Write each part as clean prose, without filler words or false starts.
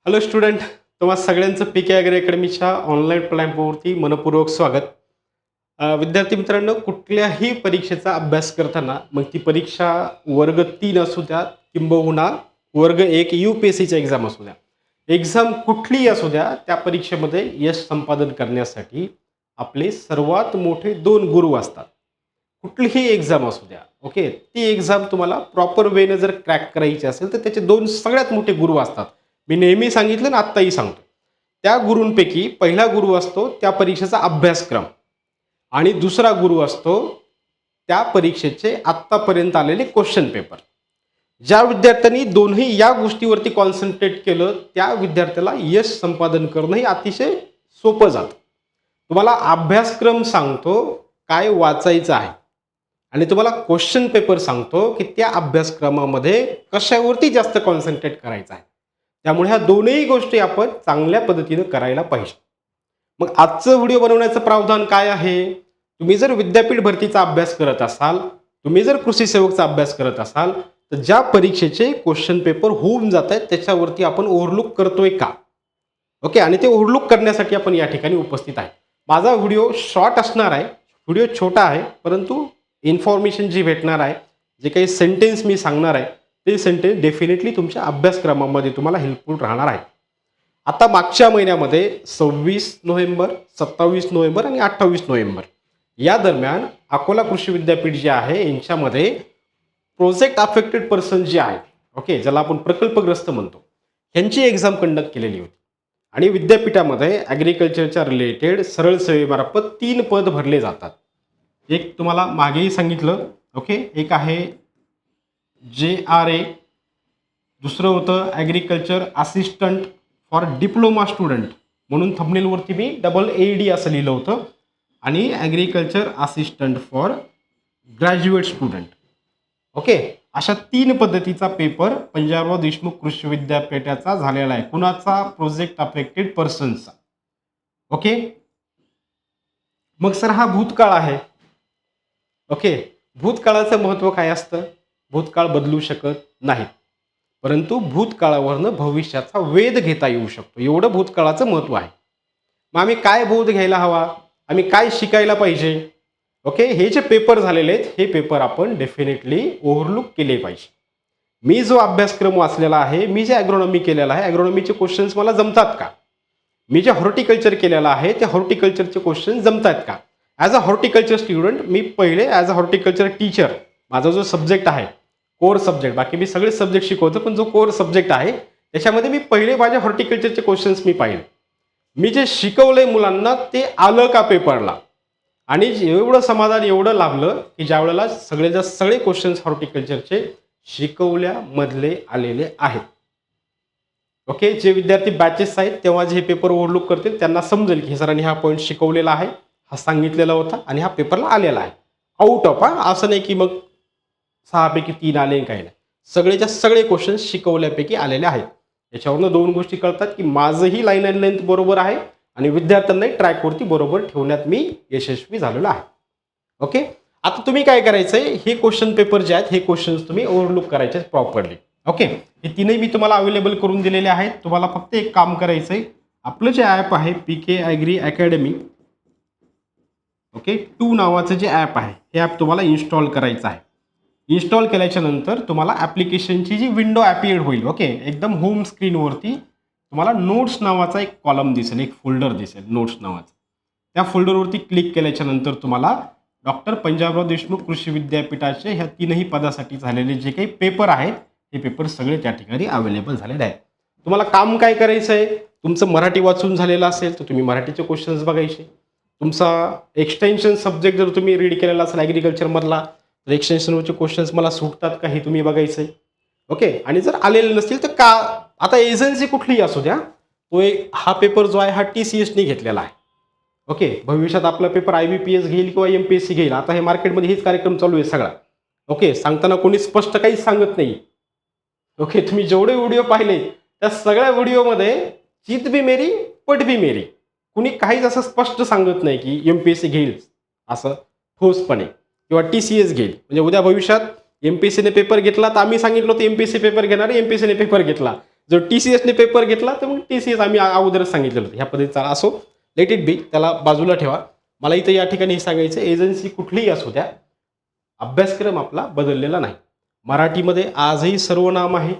Hello student, तुम्हा सगळ्यांचं पीके agree अकॅडमीच्या online प्लॅटफॉर्मवरती मनपूर्वक स्वागत. विद्यार्थी मित्रांनो, कुठल्याही परीक्षेचा अभ्यास करताना मग ती परीक्षा वर्ग 3 असू द्या किंबहुना वर्ग 1 UPSCच्या एक्झाम असू द्या. एक्झाम कुठलीही असू द्या, त्या परीक्षेमध्ये यश संपादन करण्यासाठी आपले सर्वात मोठे 2 गुरु असतात. कुठलीही एक्झाम असू द्या, ओके. ती एक्झाम तुम्हाला प्रॉपर वेने जर क्रॅक करायची असेल, तर त्याचे 2 सगळ्यात मोठे गुरु असतात. मी नेहमी सांगितलं आणि आत्ताही सांगतो. त्या गुरूंपैकी पहिला गुरु असतो त्या परीक्षेचा अभ्यासक्रम आणि दुसरा गुरु असतो त्या परीक्षेचे आत्तापर्यंत आलेले क्वेश्चन पेपर. ज्या विद्यार्थ्यांनी दोन्ही या गोष्टीवरती कॉन्सन्ट्रेट केलं, त्या विद्यार्थ्याला यश संपादन करणं हे अतिशय सोपं जातं. तुम्हाला अभ्यासक्रम सांगतो काय वाचायचं आहे आणि तुम्हाला क्वेश्चन पेपर सांगतो की त्या अभ्यासक्रमामध्ये कशावरती जास्त कॉन्सन्ट्रेट करायचं आहे. त्यामुळे ह्या दोनही गोष्टी आपण चांगल्या पद्धतीनं करायला पाहिजे. मग आजचं व्हिडिओ बनवण्याचं प्रावधान काय आहे? तुम्ही जर विद्यापीठ भरतीचा अभ्यास करत असाल, तुम्ही जर कृषी सेवकचा अभ्यास करत असाल, तर ज्या परीक्षेचे क्वेश्चन पेपर होऊन जात आहेत त्याच्यावरती आपण ओव्हरलुक करतोय का? ओके, आणि ते ओव्हरलुक करण्यासाठी आपण या ठिकाणी उपस्थित आहे. माझा व्हिडिओ शॉर्ट असणार आहे, व्हिडिओ छोटा आहे, परंतु इन्फॉर्मेशन जी भेटणार आहे, जे काही सेंटेन्स मी सांगणार आहे, ते सेंटेन्स डेफिनेटली तुमच्या अभ्यासक्रमामध्ये तुम्हाला हेल्पफुल राहणार आहे. आता मागच्या महिन्यामध्ये 26 नोव्हेंबर, 27 नोव्हेंबर आणि 28 नोव्हेंबर या दरम्यान अकोला कृषी विद्यापीठ जे आहे यांच्यामध्ये प्रोजेक्ट अफेक्टेड पर्सन जे आहेत, ओके, ज्याला आपण प्रकल्पग्रस्त म्हणतो, यांची एक्झाम कंडक्ट केलेली होती. आणि विद्यापीठामध्ये ॲग्रिकल्चरच्या रिलेटेड सरळ सेवेमार्फत 3 पद भरले जातात. एक तुम्हाला मागेही सांगितलं, ओके. एक आहे JRA, दुसरं होतं agriculture assistant for diploma student, म्हणून थंबनेलवरती मी AAD असं लिहिलं होतं, आणि agriculture assistant for graduate student. Okay, अशा 3 पद्धतीचा पेपर पंजाबराव देशमुख कृषी विद्यापीठाचा झालेला आहे. कुणाचा? प्रोजेक्ट अफेक्टेड पर्सनचा. ओके, मग सर हा भूतकाळ आहे. ओके, भूतकाळाचं महत्त्व काय असतं? भूतकाळ बदलू शकत नाही, परंतु भूतकाळावरनं भविष्याचा वेध घेता येऊ शकतो, एवढं भूतकाळाचं महत्त्व आहे. मग आम्ही काय बोध घ्यायला हवा, आम्ही काय शिकायला पाहिजे? ओके, हे जे पेपर झालेले आहेत हे पेपर आपण डेफिनेटली ओव्हरलुक केले पाहिजे. मी जो अभ्यासक्रम वाचलेला आहे, मी जे ॲग्रोनॉमी केलेला आहे, ॲग्रोनॉमीचे क्वेश्चन्स मला जमतात का? मी जे हॉर्टिकल्चर केलेलं आहे ते हॉर्टिकल्चरचे क्वेश्चन जमतात का? ॲज अ हॉर्टिकल्चर स्टुडंट मी पहिले ॲज अ हॉर्टिकल्चर टीचर, माझा जो सब्जेक्ट आहे कोर सब्जेक्ट, बाकी मी सगळे सब्जेक्ट शिकवतो, पण जो कोर सब्जेक्ट आहे त्याच्यामध्ये मी पहिले माझ्या हॉर्टिकल्चरचे क्वेश्चन्स मी पाहिले. मी जे शिकवलंय मुलांना ते आलं का पेपरला? आणि एवढं समाधान, एवढं लाभलं की ज्या वेळेला सगळे क्वेश्चन्स हॉर्टिकल्चरचे शिकवल्यामधले आलेले आहेत. ओके, जे विद्यार्थी बॅचेस आहेत तेव्हा जे हे पेपर ओव्हरलुक करतील त्यांना समजेल की सरांनी हा पॉईंट शिकवलेला आहे, हा सांगितलेला होता आणि हा पेपरला आलेला आहे. आउट ऑफ, असं नाही की मग 6 पैकी 3 आले काही नाही, सगळेच्या सगळे क्वेश्चन्स शिकवल्यापैकी आलेले आहेत. याच्यावरनं 2 गोष्टी कळतात की माझंही लाईन अँड लेंथ बरोबर आहे आणि विद्यार्थ्यांनाही ट्रॅकवरती बरोबर ठेवण्यात मी यशस्वी झालेलो आहे. ओके, आता तुम्ही काय करायचंय, हे क्वेश्चन पेपर जे आहेत हे क्वेश्चन्स तुम्ही ओव्हरलुक करायचे प्रॉपरली. ओके, हे तीनही मी तुम्हाला अवेलेबल करून दिलेले आहेत. तुम्हाला फक्त एक काम करायचंय, आपलं जे ॲप आहे पीके ॲग्री अकॅडमी, ओके, 2 नावाचं जे ॲप आहे हे ॲप तुम्हाला इन्स्टॉल करायचं आहे. इन्स्टॉल केल्याच्या नंतर तुम्हाला ॲप्लिकेशनची जी विंडो ॲपियर होईल, ओके, एकदम होम स्क्रीनवरती तुम्हाला नोट्स नावाचा एक कॉलम दिसेल, एक फोल्डर दिसेल नोट्स नावाचा. त्या फोल्डरवरती क्लिक केल्याच्या नंतर तुम्हाला डॉक्टर पंजाबराव देशमुख कृषी विद्यापीठाचे ह्या 3ही पदासाठी झालेले जे काही पेपर आहेत हे पेपर सगळे त्या ठिकाणी अवेलेबल झालेले आहेत. तुम्हाला काम काय करायचं आहे, तुमचं मराठी वाचून झालेलं असेल तर तुम्ही मराठीचे क्वेश्चन्स बघायचे. तुमचा एक्सटेन्शन सब्जेक्ट जर तुम्ही रीड केलेला असेल ॲग्रिकल्चरमधला, तर एक्सटेन्शनवरचे क्वेश्चन्स मला सुटतात का हे तुम्ही बघायचं आहे. ओके, आणि जर आलेले नसतील तर का, आता एजन्सी कुठलीही असू द्या, तो हा पेपर जो आहे हा TCSने घेतलेला आहे. ओके, भविष्यात आपला पेपर IBPS घेईल किंवा MPSC घेईल, आता हे मार्केटमध्ये हेच कार्यक्रम चालू आहे सगळा. ओके, सांगताना कोणी स्पष्ट काहीच सांगत नाही. ओके, तुम्ही जेवढे व्हिडिओ पाहिले त्या सगळ्या व्हिडिओमध्ये जीत भी मेरी पट भी मेरी, कुणी काहीच असं स्पष्ट सांगत नाही की MPSC घेईल असं ठोसपणे किंवा TCS घेईल. म्हणजे उद्या भविष्यात MPSCने पेपर घेतला तर आम्ही सांगितलं होतं MPSC पेपर घेणार, MPSCने पेपर घेतला. जर TCSने पेपर घेतला तर मग TCS आम्ही अगोदरच सांगितलेलं होतं ह्या पद्धतीचा असो. लेट इट बी, त्याला बाजूला ठेवा. मला इथं या ठिकाणी हे सांगायचं, एजन्सी कुठलीही असू द्या, अभ्यासक्रम आपला बदललेला नाही. मराठीमध्ये आजही सर्वनाम आहे,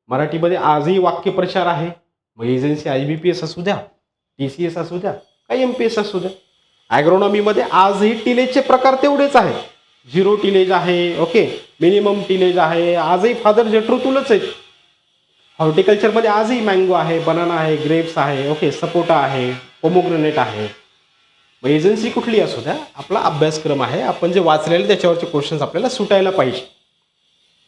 मराठीमध्ये आजही वाक्यप्रचार आहे. मग एजन्सी IBPS असू द्या, TCS असू द्या, का MPS असू द्या. ॲग्रोनॉमीमध्ये आजही टिलेजचे प्रकार तेवढेच आहेत. 0 टिलेज आहे, ओके, मिनिमम टिलेज आहे, आजही फादर जेट्रोतूलच आहेत. हॉर्टिकल्चरमध्ये आजही मँगो आहे, बनाना आहे, ग्रेप्स आहे, ओके, सपोटा आहे, पोमोग्रेनेट आहे. मग एजन्सी कुठली असू द्या, आपला अभ्यासक्रम आहे, आपण जे वाचलेले त्याच्यावरचे क्वेश्चन्स आपल्याला सुटायला पाहिजे.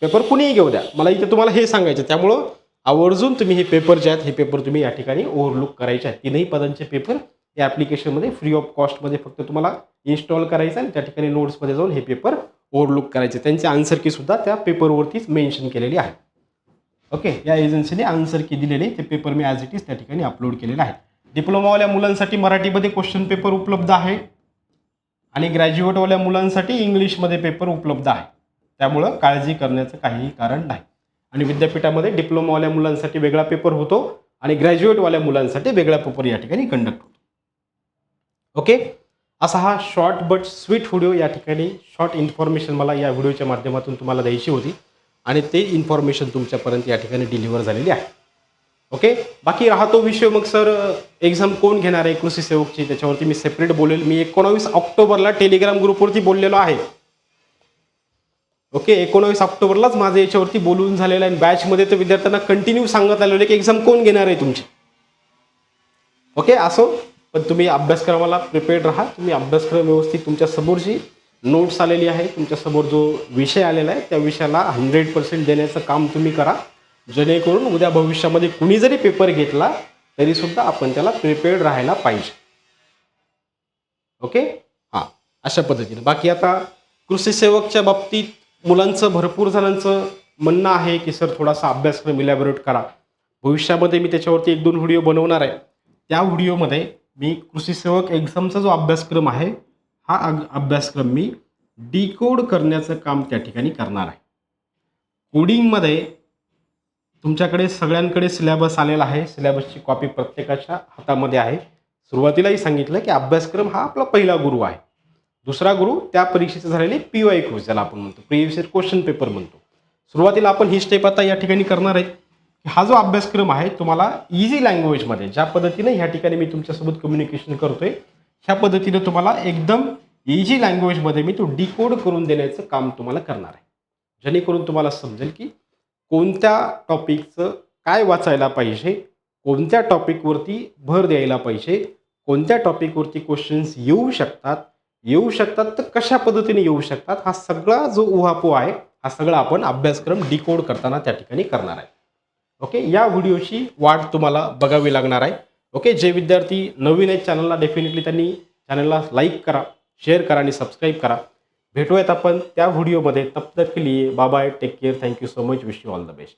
पेपर कुणीही घेऊ द्या, मला इथे तुम्हाला हे सांगायचं. त्यामुळं आवर्जून तुम्ही हे पेपर जे आहेत, हे पेपर तुम्ही या ठिकाणी ओव्हरलुक करायचे आहेत. 3ही पदांचे पेपर या ॲप्लिकेशनमध्ये फ्री ऑफ कॉस्टमध्ये फक्त तुम्हाला इन्स्टॉल करायचं आणि त्या ठिकाणी नोट्समध्ये जाऊन हे पेपर ओव्हरलुक करायचे. त्यांची आन्सर की सुद्धा त्या पेपरवरतीच मेन्शन केलेली आहे. ओके, या एजन्सीने आन्सर की दिलेले ते paper me as it is त्या ठिकाणी अपलोड केलेलं आहे. डिप्लोमावाल्या मुलांसाठी मराठीमध्ये क्वेश्चन पेपर उपलब्ध आहे आणि ग्रॅज्युएटवाल्या मुलांसाठी इंग्लिशमध्ये पेपर उपलब्ध आहे. त्यामुळं काळजी करण्याचं काहीही कारण नाही. आणि विद्यापीठामध्ये डिप्लोमावाल्या मुलांसाठी वेगळा पेपर होतो आणि ग्रॅज्युएटवाल्या मुलांसाठी वेगळा पेपर या ठिकाणी कंडक्ट होतो. ओके, असा हा शॉर्ट बट स्वीट व्हिडिओ, या ठिकाणी शॉर्ट इन्फॉर्मेशन मला या व्हिडिओच्या माध्यमातून तुम्हाला द्यायची होती आणि ते इन्फॉर्मेशन तुमच्यापर्यंत या ठिकाणी डिलिव्हर झालेली आहे. ओके, बाकी राहतो विषय मग सर एक्झाम कोण घेणार आहे कृषी सेवकची, त्याच्यावरती मी सेपरेट बोलेल. मी 19 ऑक्टोबरला टेलिग्राम ग्रुपवरती बोललेलो आहे. ओके, 19 ऑक्टोबरलाच माझं याच्यावरती बोलून झालेलं आहे. बॅचमध्ये तर विद्यार्थ्यांना कंटिन्यू सांगत आलेलं आहे की एक्झाम कोण घेणार आहे तुमची. ओके, असो, पण तुम्ही अभ्यासक्रमाला प्रिपेअर्ड राहा. तुम्ही अभ्यासक्रम व्यवस्थित, तुमच्या समोर जी नोट्स आलेली आहे, तुमच्यासमोर जो विषय आलेला आहे त्या विषयाला 100% देण्याचं काम तुम्ही करा, जेणेकरून उद्या भविष्यामध्ये कुणी जरी पेपर घेतला तरीसुद्धा आपण त्याला प्रिपेअर्ड राहायला पाहिजे. ओके, हां, अशा पद्धतीने. बाकी आता कृषी सेवकच्या बाबतीत मुलांचं, भरपूर जणांचं म्हणणं आहे की सर थोडासा अभ्यासक्रम इलॅबोरेट करा. भविष्यामध्ये मी त्याच्यावरती 1-2 व्हिडिओ बनवणार आहे. त्या व्हिडिओमध्ये मी कृषी सेवक एक्झामचा जो अभ्यासक्रम आहे, हा अभ्यासक्रम मी डिकोड करण्याचं काम त्या ठिकाणी करणार आहे. कोडिंगमध्ये तुमच्याकडे सगळ्यांकडे सिलेबस आलेला आहे. सिलेबसची कॉपी प्रत्येकाच्या हातामध्ये आहे. सुरुवातीलाही सांगितलं की अभ्यासक्रम हा आपला पहिला गुरु आहे. दुसरा गुरु त्या परीक्षेचे झालेले PYQ, ज्याला आपण म्हणतो प्रिव्हियस इयर क्वेश्चन पेपर म्हणतो. सुरुवातीला आपण ही स्टेप आता या ठिकाणी करणार आहे की हा जो अभ्यासक्रम आहे तुम्हाला इझी लँग्वेजमध्ये, ज्या पद्धतीने ह्या ठिकाणी मी तुमच्यासोबत कम्युनिकेशन करतोय, ह्या पद्धतीने तुम्हाला एकदम इझी लँग्वेजमध्ये मी तो डिकोड करून देण्याचं काम तुम्हाला करणार आहे. जेणेकरून तुम्हाला समजेल की कोणत्या टॉपिकचं काय वाचायला पाहिजे, कोणत्या टॉपिकवरती भर द्यायला पाहिजे, कोणत्या टॉपिकवरती क्वेश्चन्स येऊ शकतात तर कशा पद्धतीने येऊ शकतात, हा सगळा जो उहापोह आहे, हा सगळा आपण अभ्यासक्रम डिकोड करताना त्या ठिकाणी करणार आहे. ओके, या व्हिडिओची वाट तुम्हाला बघावी लागणार आहे. ओके, जे विद्यार्थी नवीन आहेत चॅनलला, डेफिनेटली त्यांनी चॅनलला लाईक करा, शेअर करा आणि सबस्क्राईब करा. भेटूयात आपण त्या व्हिडिओमध्ये. तब तक के लिए bye bye, take care, thank you so much, wish you all the best.